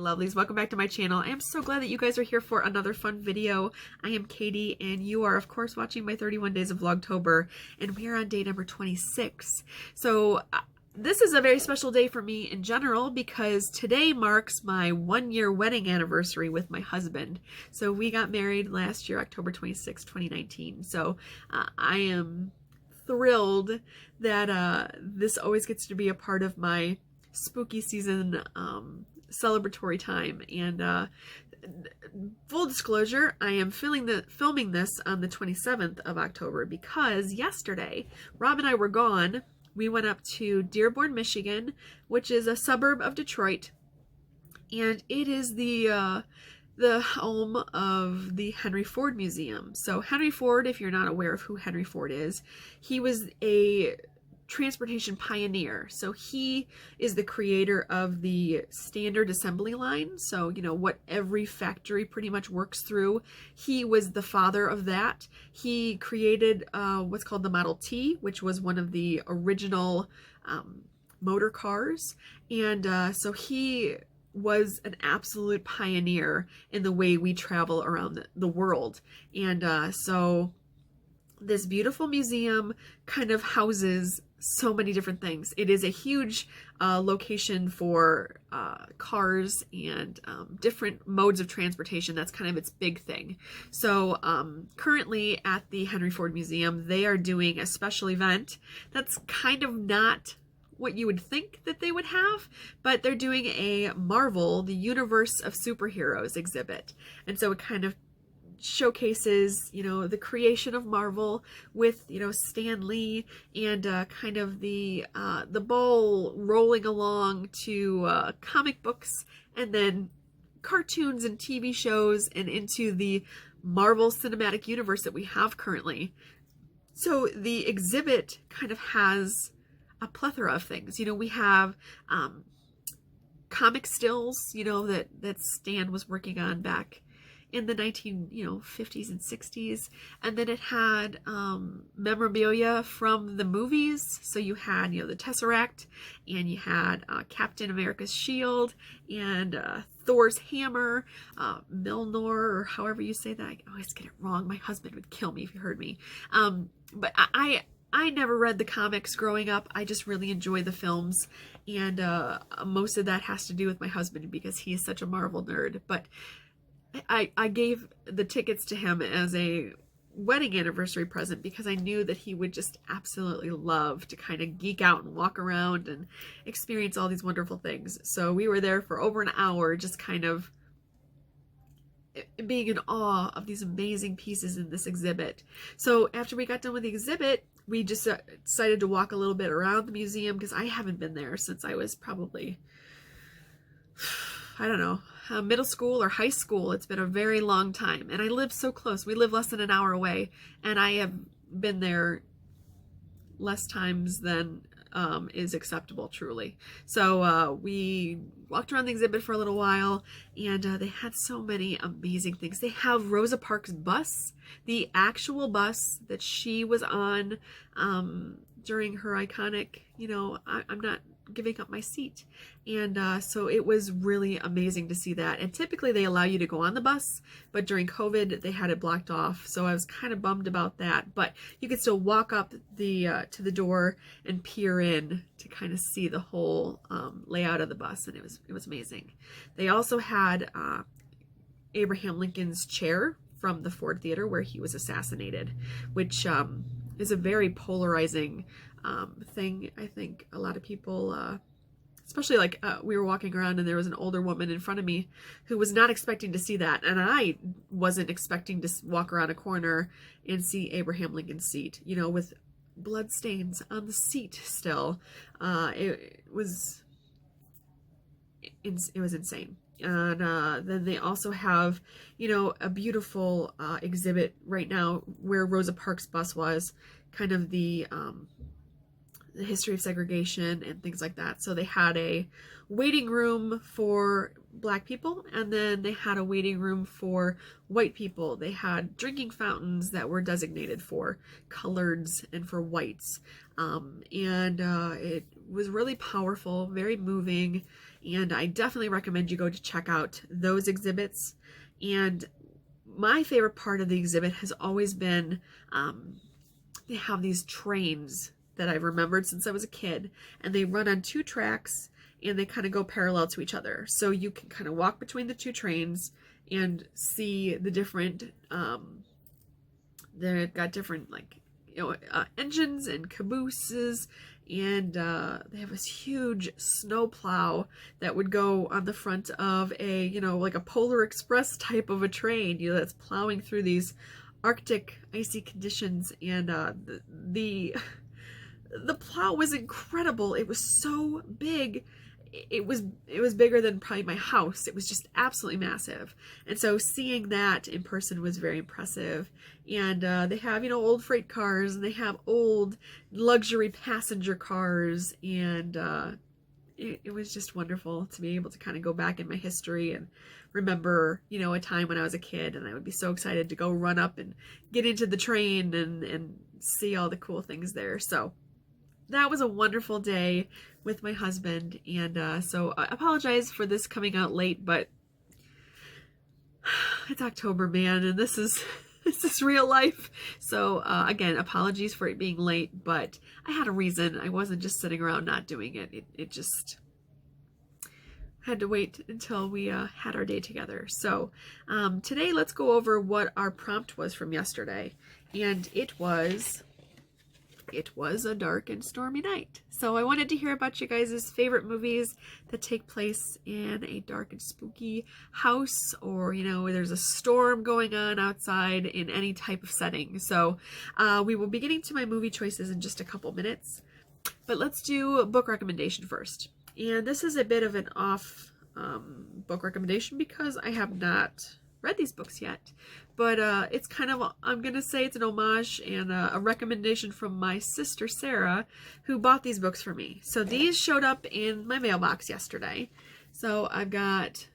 lovelies, welcome back to my channel. I am so glad that you guys are here for another fun video. I am Katie and you are of course watching my 31 days of Vlogtober, and we are on day number 26. So this is a very special day for me in general because today marks my 1-year wedding anniversary with my husband. So we got married last year, October 26, 2019. So I am thrilled that this always gets to be a part of my spooky season celebratory time. And full disclosure, I am filming this on the 27th of October because yesterday Rob and I were gone. We went up to Dearborn, Michigan, which is a suburb of Detroit, and it is the home of the Henry Ford Museum. So Henry Ford, if you're not aware of who Henry Ford is, he was a transportation pioneer. So he is the creator of the standard assembly line. So, you know, what every factory pretty much works through. He was the father of that. He created what's called the Model T, which was one of the original motor cars. And so he was an absolute pioneer in the way we travel around the world. And so this beautiful museum kind of houses so many different things. It is a huge location for cars and different modes of transportation. That's kind of its big thing. So currently at the Henry Ford Museum, they are doing a special event that's kind of not what you would think that they would have, but they're doing a Marvel, the Universe of Superheroes exhibit. And so it kind of showcases, you know, the creation of Marvel with, you know, Stan Lee and kind of the ball rolling along to comic books and then cartoons and TV shows and into the Marvel Cinematic Universe that we have currently. So the exhibit kind of has a plethora of things. You know, we have comic stills, you know, that Stan was working on back in the 50s and 60s. And then it had memorabilia from the movies. So you had, you know, the Tesseract, and you had Captain America's shield, and Thor's hammer, Milnor, or however you say that. I always get it wrong. My husband would kill me if he heard me. But I never read the comics growing up. I just really enjoy the films, and most of that has to do with my husband because he is such a Marvel nerd. But I gave the tickets to him as a wedding anniversary present because I knew that he would just absolutely love to kind of geek out and walk around and experience all these wonderful things. So we were there for over an hour just kind of being in awe of these amazing pieces in this exhibit. So after we got done with the exhibit, we just decided to walk a little bit around the museum because I haven't been there since I was probably, I don't know, middle school or high school. It's been a very long time, and I live so close. We live less than an hour away, and I have been there less times than is acceptable, truly. So we walked around the exhibit for a little while, and they had so many amazing things. They have Rosa Parks' bus, the actual bus that she was on during her iconic, you know, I'm not giving up my seat. And so it was really amazing to see that. And typically they allow you to go on the bus, but during COVID they had it blocked off, so I was kind of bummed about that. But you could still walk up the to the door and peer in to kind of see the whole layout of the bus, and it was amazing. They also had Abraham Lincoln's chair from the Ford Theater where he was assassinated, which is a very polarizing thing. I think a lot of people, especially like we were walking around and there was an older woman in front of me who was not expecting to see that, and I wasn't expecting to walk around a corner and see Abraham Lincoln's seat, you know, with blood stains on the seat still. It was insane. And then they also have, you know, a beautiful exhibit right now where Rosa Parks' bus was, kind of the history of segregation and things like that. So they had a waiting room for Black people, and then they had a waiting room for white people. They had drinking fountains that were designated for coloreds and for whites. It was really powerful, very moving, and I definitely recommend you go to check out those exhibits. And my favorite part of the exhibit has always been, they have these trains that I've remembered since I was a kid, and they run on 2 tracks, and they kind of go parallel to each other. So you can kind of walk between the 2 trains and see the different, they've got different, like, engines and cabooses, and they have this huge snow plow that would go on the front of a, like a Polar Express type of a train, that's plowing through these Arctic icy conditions. And the plow was incredible. It was so big. It was bigger than probably my house. It was just absolutely massive. And so seeing that in person was very impressive. And they have, old freight cars, and they have old luxury passenger cars. And it was just wonderful to be able to kind of go back in my history and remember, a time when I was a kid, and I would be so excited to go run up and get into the train and see all the cool things there. So that was a wonderful day with my husband, and so I apologize for this coming out late, but it's October, man, and this is real life. So again, apologies for it being late, but I had a reason. I wasn't just sitting around not doing it. It just had to wait until we had our day together. So today, let's go over what our prompt was from yesterday, and it was a dark and stormy night. So I wanted to hear about you guys' favorite movies that take place in a dark and spooky house, or, where there's a storm going on outside, in any type of setting. So we will be getting to my movie choices in just a couple minutes, but let's do a book recommendation first. And this is a bit of an off book recommendation because I have not read these books yet, but it's kind of, I'm gonna say it's an homage and a recommendation from my sister Sarah, who bought these books for me. So these showed up in my mailbox yesterday. So I've got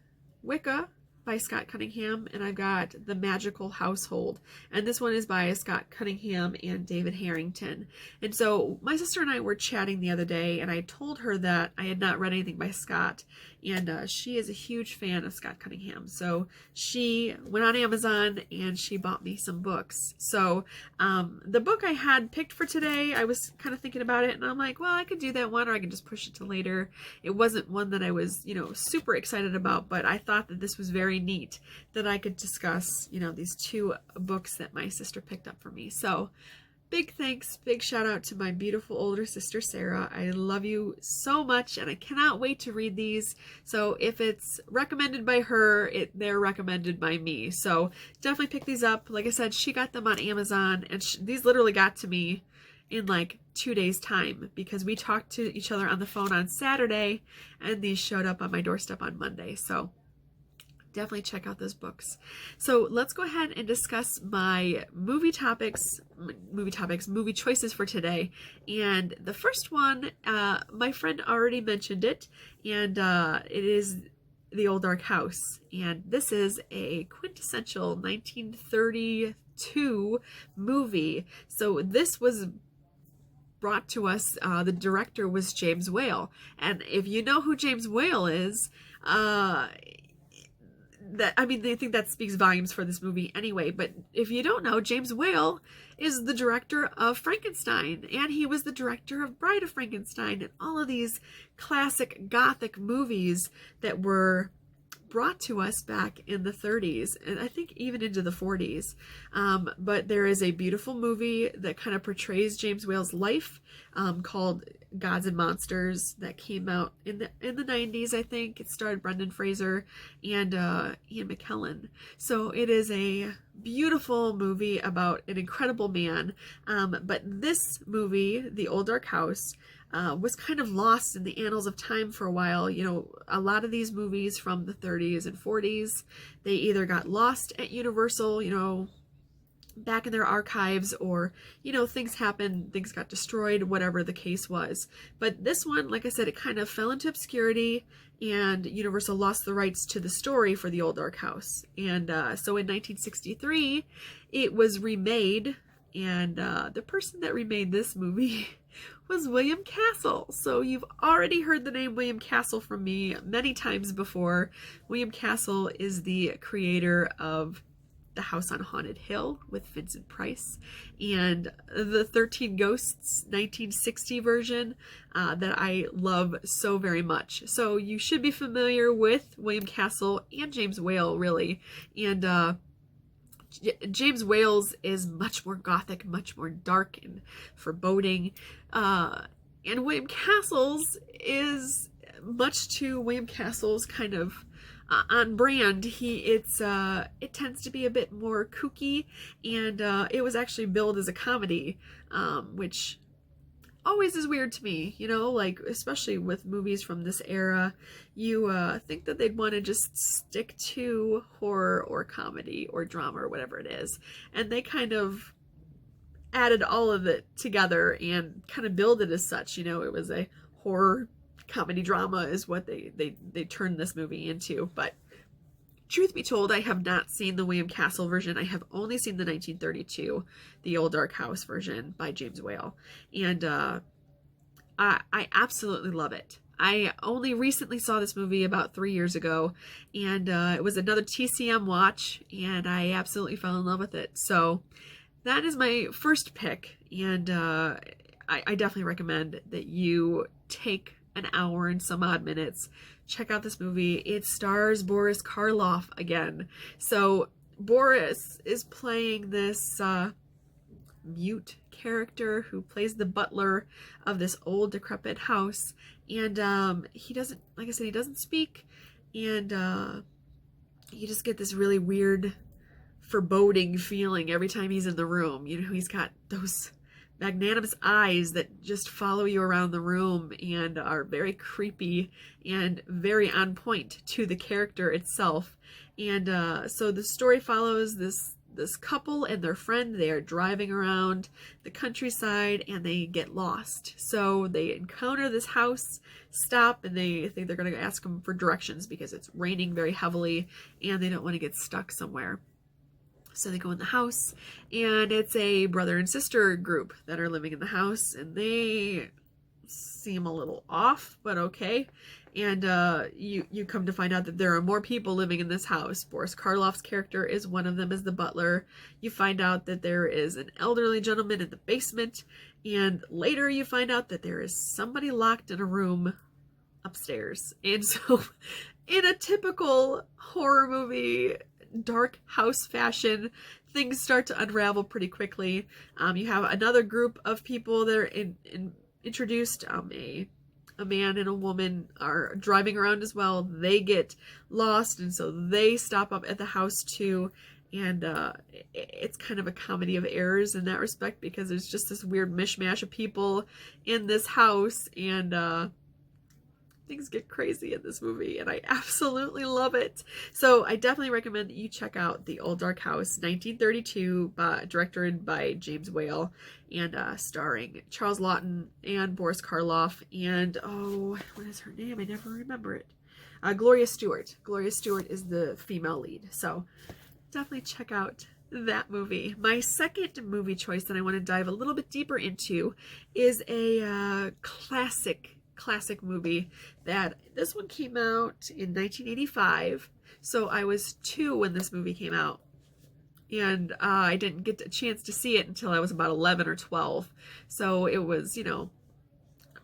Wicca by Scott Cunningham, and I've got The Magical Household, and this one is by Scott Cunningham and David Harrington. And so my sister and I were chatting the other day, and I told her that I had not read anything by Scott, and she is a huge fan of Scott Cunningham. So she went on Amazon and she bought me some books. So the book I had picked for today, I was kind of thinking about it, and I'm like, well, I could do that one, or I can just push it to later. It wasn't one that I was, super excited about, but I thought that this was very neat that I could discuss, these 2 books that my sister picked up for me. So big thanks, big shout out to my beautiful older sister Sarah. I love you so much, and I cannot wait to read these. So if it's recommended by her, they're recommended by me. So definitely pick these up. Like I said, she got them on Amazon, and these literally got to me in like 2 days time, because we talked to each other on the phone on Saturday, and these showed up on my doorstep on Monday. So definitely check out those books. So let's go ahead and discuss my movie choices for today. And the first one, my friend already mentioned it, and it is The Old Dark House. And this is a quintessential 1932 movie. So this was brought to us, the director was James Whale. And if you know who James Whale is, I think that speaks volumes for this movie anyway, but if you don't know, James Whale is the director of Frankenstein, and he was the director of Bride of Frankenstein, and all of these classic Gothic movies that were brought to us back in the 30s, and I think even into the 40s. But there is a beautiful movie that kind of portrays James Whale's life, called Gods and Monsters, that came out in the 90s, I think. It starred Brendan Fraser and Ian McKellen. So it is a beautiful movie about an incredible man. But this movie, The Old Dark House, was kind of lost in the annals of time for a while. A lot of these movies from the 30s and 40s, they either got lost at Universal, back in their archives, or, things happened, things got destroyed, whatever the case was. But this one, like I said, it kind of fell into obscurity, and Universal lost the rights to the story for The Old Dark House. And so in 1963, it was remade and the person that remade this movie was William Castle. So you've already heard the name William Castle from me many times before. William Castle is the creator of The House on Haunted Hill with Vincent Price, and the 13 Ghosts 1960 version that I love so very much. So you should be familiar with William Castle and James Whale, really. And James Whale's is much more gothic, much more dark and foreboding. And William Castle's is much to William Castle's kind of on brand. It tends to be a bit more kooky, and it was actually billed as a comedy, which always is weird to me, you know, like especially with movies from this era. You think that they'd want to just stick to horror or comedy or drama or whatever it is, and they kind of added all of it together and kind of billed it as such. You know, it was a horror comedy drama is what they turned this movie into. But truth be told, I have not seen the William Castle version. I have only seen the 1932, the Old Dark House version by James Whale, and I absolutely love it. I only recently saw this movie about 3 years ago, and it was another TCM watch, and I absolutely fell in love with it. So that is my first pick, and I definitely recommend that you take an hour and some odd minutes, check out this movie. It stars Boris Karloff again. So Boris is playing this mute character who plays the butler of this old decrepit house, and he doesn't, like I said, he doesn't speak, and you just get this really weird foreboding feeling every time he's in the room. You know, he's got those magnanimous eyes that just follow you around the room and are very creepy and very on point to the character itself. And so the story follows this couple and their friend. They are driving around the countryside and they get lost. So they encounter this house, stop, and they think they're going to ask them for directions because it's raining very heavily and they don't want to get stuck somewhere. So they go in the house, and it's a brother and sister group that are living in the house, and they seem a little off, but okay. And you come to find out that there are more people living in this house. Boris Karloff's character is one of them, as the butler. You find out that there is an elderly gentleman in the basement, and later you find out that there is somebody locked in a room upstairs. And so in a typical horror movie, dark house fashion, things start to unravel pretty quickly. You have another group of people that are introduced. A man and a woman are driving around as well. They get lost, and so they stop up at the house too. And it's kind of a comedy of errors in that respect, because there's just this weird mishmash of people in this house, and things get crazy in this movie, and I absolutely love it. So I definitely recommend that you check out The Old Dark House, 1932, directed by James Whale, and starring Charles Laughton and Boris Karloff, and oh, what is her name? I never remember it. Gloria Stewart. Gloria Stewart is the female lead. So definitely check out that movie. My second movie choice that I want to dive a little bit deeper into is a classic movie. That this one came out in 1985, so I was 2 when this movie came out, and I didn't get a chance to see it until I was about 11 or 12, so it was, you know,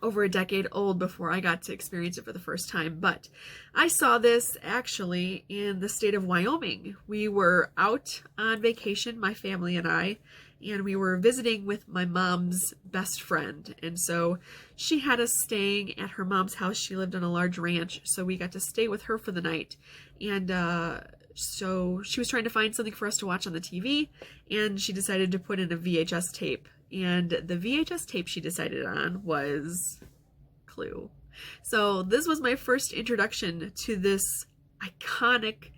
over a decade old before I got to experience it for the first time. But I saw this actually in the state of Wyoming. We were out on vacation, my family and I, and we were visiting with my mom's best friend. And so she had us staying at her mom's house. She lived on a large ranch, so we got to stay with her for the night. And so she was trying to find something for us to watch on the TV, and she decided to put in a VHS tape. And the VHS tape she decided on was Clue. So this was my first introduction to this iconic,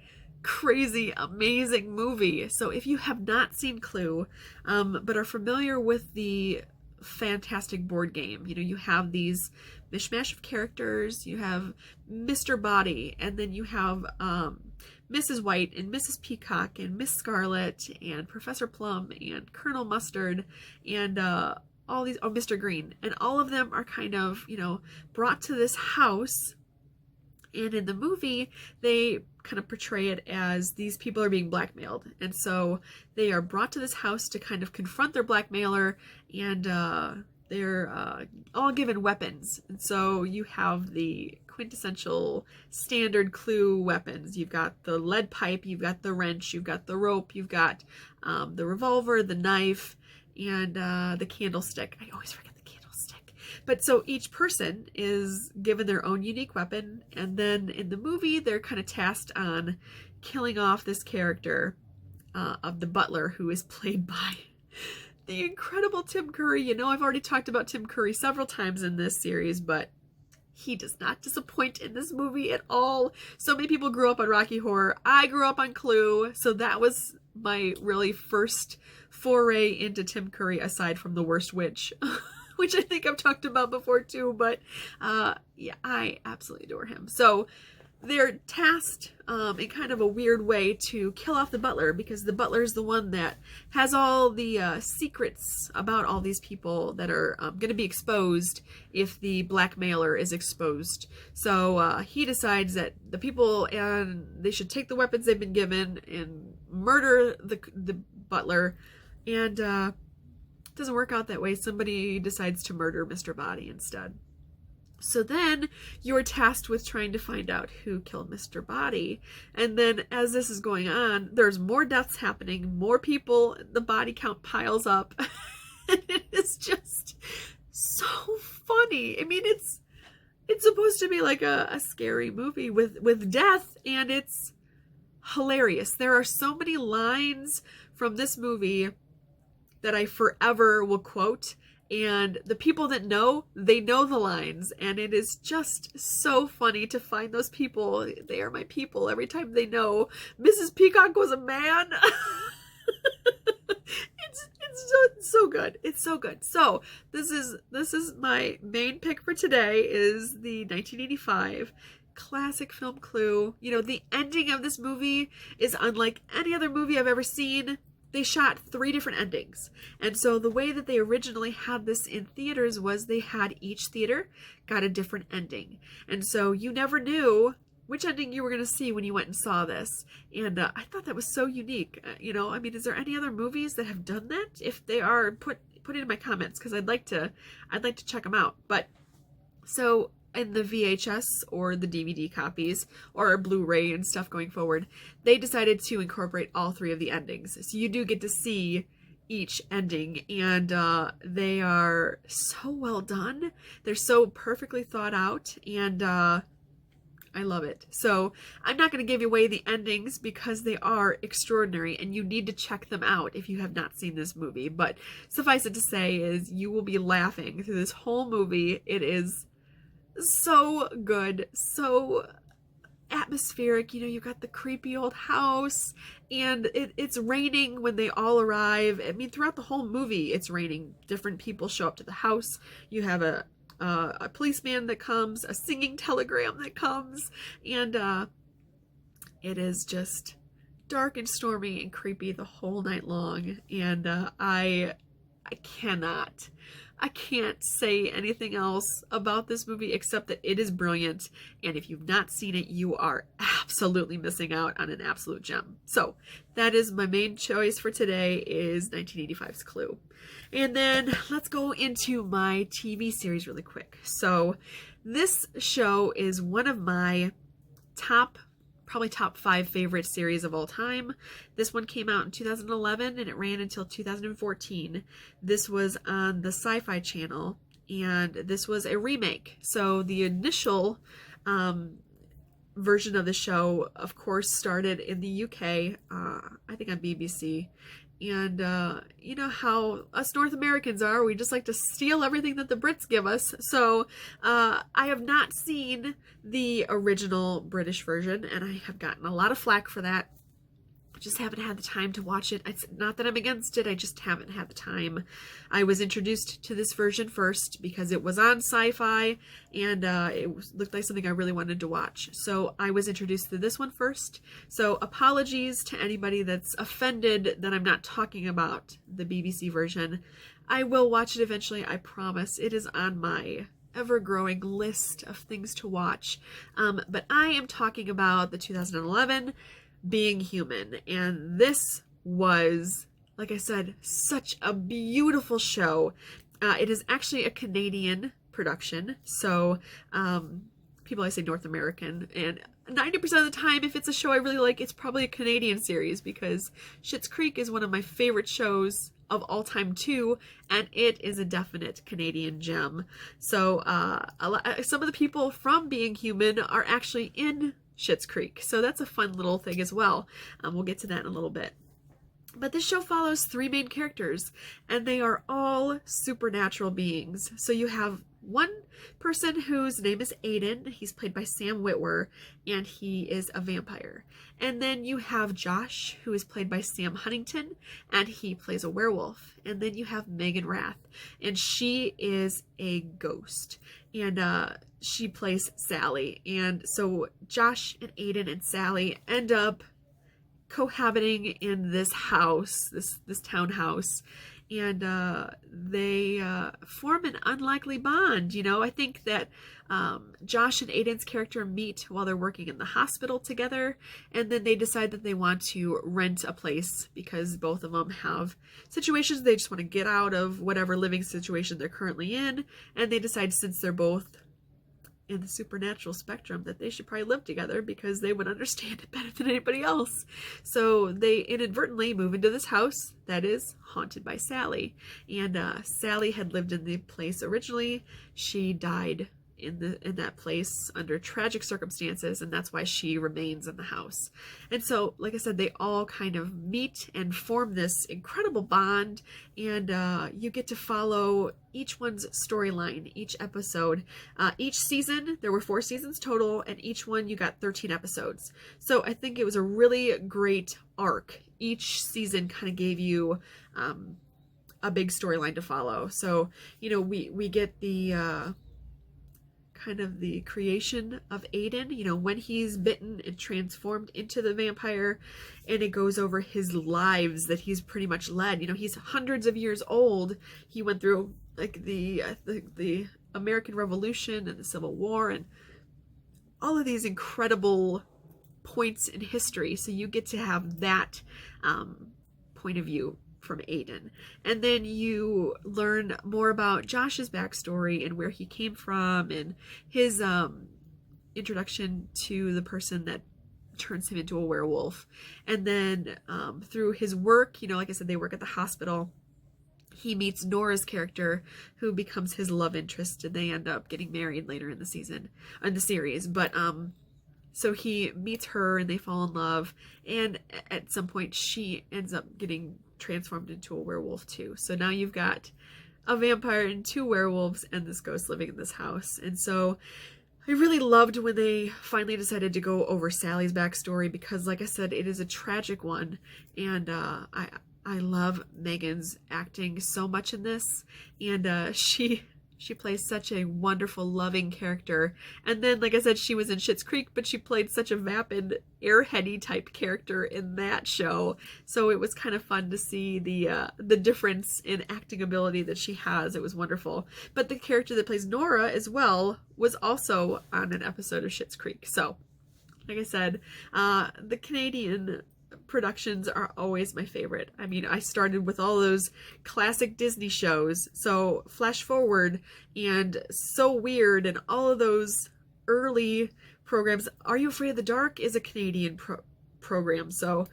crazy, amazing movie. So if you have not seen Clue, but are familiar with the fantastic board game, you know, you have these mishmash of characters. You have Mr. Body, and then you have Mrs. White and Mrs. Peacock and Miss Scarlet and Professor Plum and Colonel Mustard and all these, oh, Mr. Green, and all of them are kind of, you know, brought to this house. And in the movie, they kind of portray it as these people are being blackmailed. And so they are brought to this house to kind of confront their blackmailer, and they're all given weapons. And so you have the quintessential standard Clue weapons. You've got the lead pipe, you've got the wrench, you've got the rope, you've got the revolver, the knife, and the candlestick. I always forget the candlestick. But so each person is given their own unique weapon, and then in the movie they're kind of tasked on killing off this character of the butler, who is played by the incredible Tim Curry. You know, I've already talked about Tim Curry several times in this series, but he does not disappoint in this movie at all. So many people grew up on Rocky Horror. I grew up on Clue, so that was my really first foray into Tim Curry, aside from The Worst Witch, which I think I've talked about before too, but yeah, I absolutely adore him. So they're tasked in kind of a weird way to kill off the butler, because the butler is the one that has all the secrets about all these people that are going to be exposed if the blackmailer is exposed. So he decides that the people, and they should take the weapons they've been given and murder the butler, and it doesn't work out that way. Somebody decides to murder Mr. Body instead. So then you're tasked with trying to find out who killed Mr. Body. And then as this is going on, there's more deaths happening, more people, the body count piles up. And it is just so funny. I mean, it's supposed to be like a scary movie with death, and it's hilarious. There are so many lines from this movie that I forever will quote. And the people that know, they know the lines. And it is just so funny to find those people. They are my people every time they know Mrs. Peacock was a man. It's so good. It's so good. So this is my main pick for today, is the 1985 classic film Clue. You know, the ending of this movie is unlike any other movie I've ever seen. They shot 3 different endings. And so the way that they originally had this in theaters was they had each theater got a different ending. And so you never knew which ending you were going to see when you went and saw this. And I thought that was so unique. You know, I mean, is there any other movies that have done that? If they are, put it in my comments, because I'd like to check them out. But so in the VHS or the DVD copies or Blu-ray and stuff going forward, they decided to incorporate all 3 of the endings. So you do get to see each ending, and they are so well done. They're so perfectly thought out, and I love it. So I'm not going to give away the endings because they are extraordinary, and you need to check them out if you have not seen this movie. But suffice it to say is you will be laughing through this whole movie. It is so good, so atmospheric. You know, you got the creepy old house, and it's raining when they all arrive. I mean, throughout the whole movie it's raining. Different people show up to the house. You have a policeman that comes, a singing telegram that comes, and it is just dark and stormy and creepy the whole night long. And I can't say anything else about this movie except that it is brilliant, and if you've not seen it, you are absolutely missing out on an absolute gem. So that is my main choice for today, is 1985's Clue. And then let's go into my TV series really quick. So this show is one of my probably top 5 favorite series of all time. This one came out in 2011 and it ran until 2014. This was on the Sci-Fi Channel, and this was a remake. So the initial version of the show, of course, started in the UK, I think on BBC. And you know how us North Americans are, we just like to steal everything that the Brits give us. So I have not seen the original British version, and I have gotten a lot of flack for that. just haven't had the time to watch it. It's not that I'm against it, I just haven't had the time. I was introduced to this version first because it was on Sci-Fi, and looked like something I really wanted to watch. So I was introduced to this one first. So apologies to anybody that's offended that I'm not talking about the BBC version. I will watch it eventually, I promise. It is on my ever-growing list of things to watch. But I am talking about the 2011 Being Human, and this was, like I said, such a beautiful show. It is actually a Canadian production, so people always say North American, and 90% of the time, if it's a show I really like, it's probably a Canadian series, because Schitt's Creek is one of my favorite shows of all time too, and it is a definite Canadian gem. So some of the people from Being Human are actually in Schitt's Creek, so that's a fun little thing as well. We'll get to that in a little bit. But this show follows three main characters, and they are all supernatural beings. So you have one person whose name is Aiden. He's played by Sam Witwer, and he is a vampire. And then you have Josh, who is played by Sam Huntington, and he plays a werewolf. And then you have Megan Rath, and she is a ghost. And she plays Sally. And so Josh and Aiden and Sally end up cohabiting in this house, this townhouse, and they form an unlikely bond. You know, I think that Josh and Aiden's character meet while they're working in the hospital together, and then they decide that they want to rent a place because both of them have situations they just want to get out of, whatever living situation they're currently in, and they decide, since they're both in the supernatural spectrum, that they should probably live together because they would understand it better than anybody else. So they inadvertently move into this house that is haunted by Sally. And Sally had lived in the place originally. She died in that place under tragic circumstances, and that's why she remains in the house. And so, like I said, they all kind of meet and form this incredible bond, and you get to follow each one's storyline, each episode. Each season, there were 4 seasons total, and each one you got 13 episodes. So I think it was a really great arc. Each season kind of gave you a big storyline to follow. So, you know, we get the kind of the creation of Aiden, you know, when he's bitten and transformed into the vampire, and it goes over his lives that he's pretty much led. You know, he's hundreds of years old. He went through like the American Revolution and the Civil War and all of these incredible points in history. So you get to have that point of view from Aiden. And then you learn more about Josh's backstory and where he came from and his introduction to the person that turns him into a werewolf. And then through his work, you know, like I said, they work at the hospital. He meets Nora's character, who becomes his love interest, and they end up getting married later in the series. But so he meets her and they fall in love, and at some point she ends up getting transformed into a werewolf too. So now you've got a vampire and 2 werewolves and this ghost living in this house. And so I really loved when they finally decided to go over Sally's backstory, because like I said, it is a tragic one, and I love Megan's acting so much in this, and she plays such a wonderful, loving character. And then, like I said, she was in Schitt's Creek, but she played such a vapid, airheady type character in that show. So it was kind of fun to see the difference in acting ability that she has. It was wonderful. But the character that plays Nora as well was also on an episode of Schitt's Creek. So, like I said, the Canadian productions are always my favorite. I mean, I started with all those classic Disney shows, so flash forward, and So Weird, and all of those early programs. Are You Afraid of the Dark is a Canadian program, so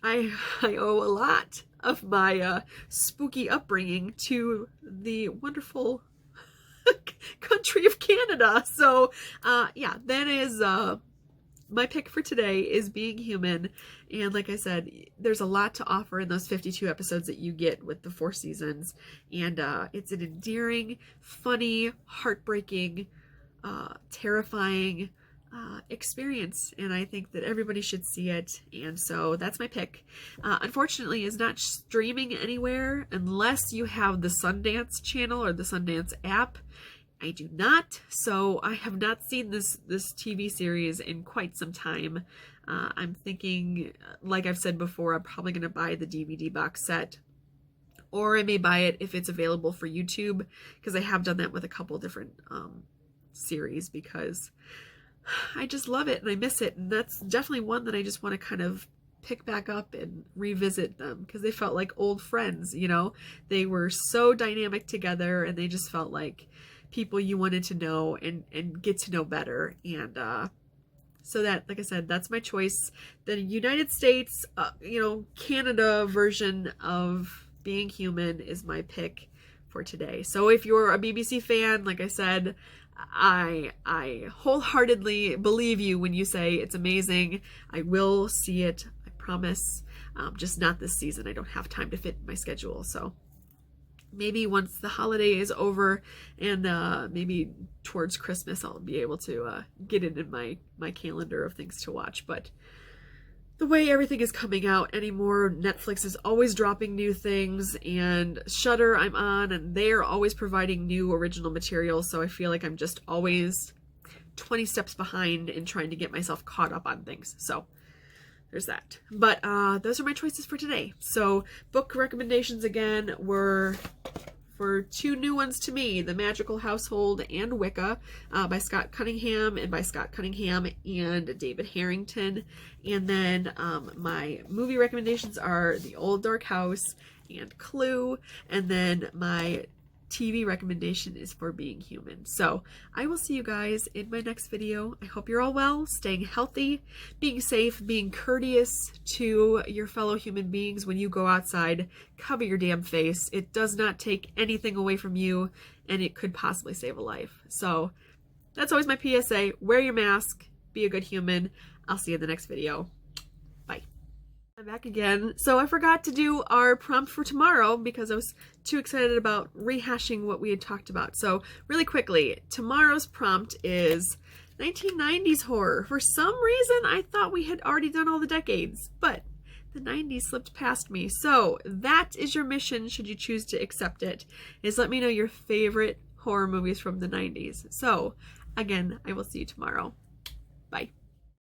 I owe a lot of my spooky upbringing to the wonderful country of Canada. So yeah, that is my pick for today is Being Human. And like I said, there's a lot to offer in those 52 episodes that you get with the 4 seasons. And it's an endearing, funny, heartbreaking, terrifying, experience, and I think that everybody should see it, and so that's my pick. Unfortunately, it's not streaming anywhere unless you have the Sundance channel or the Sundance app. I do not, so I have not seen this TV series in quite some time. I'm thinking, like I've said before, I'm probably going to buy the DVD box set, or I may buy it if it's available for YouTube, because I have done that with a couple different series, because I just love it and I miss it, and that's definitely one that I just want to kind of pick back up and revisit them, because they felt like old friends, you know? They were so dynamic together, and they just felt like people you wanted to know and get to know better. And so that, like I said, that's my choice. The United States, Canada version of Being Human is my pick for today. So if you're a BBC fan, like I said, I wholeheartedly believe you when you say it's amazing. I will see it, I promise. Just not this season. I don't have time to fit my schedule. So maybe once the holiday is over, and maybe towards Christmas, I'll be able to get it in my calendar of things to watch. But the way everything is coming out anymore, Netflix is always dropping new things, and Shudder I'm on, and they're always providing new original material, so I feel like I'm just always 20 steps behind in trying to get myself caught up on things. So there's that. But those are my choices for today. So book recommendations again were for two new ones to me, The Magical Household and Wicca, by Scott Cunningham and David Harrington. And then my movie recommendations are The Old Dark House and Clue. And then my TV recommendation is for Being Human. So I will see you guys in my next video. I hope you're all well, staying healthy, being safe, being courteous to your fellow human beings when you go outside. Cover your damn face. It does not take anything away from you, and it could possibly save a life. So that's always my PSA. Wear your mask. Be a good human. I'll see you in the next video. Bye. I'm back again. So I forgot to do our prompt for tomorrow because I was too excited about rehashing what we had talked about. So really quickly, tomorrow's prompt is 1990s horror. For some reason, I thought we had already done all the decades, but the 90s slipped past me. So that is your mission, should you choose to accept it, is let me know your favorite horror movies from the 90s. So again, I will see you tomorrow. Bye.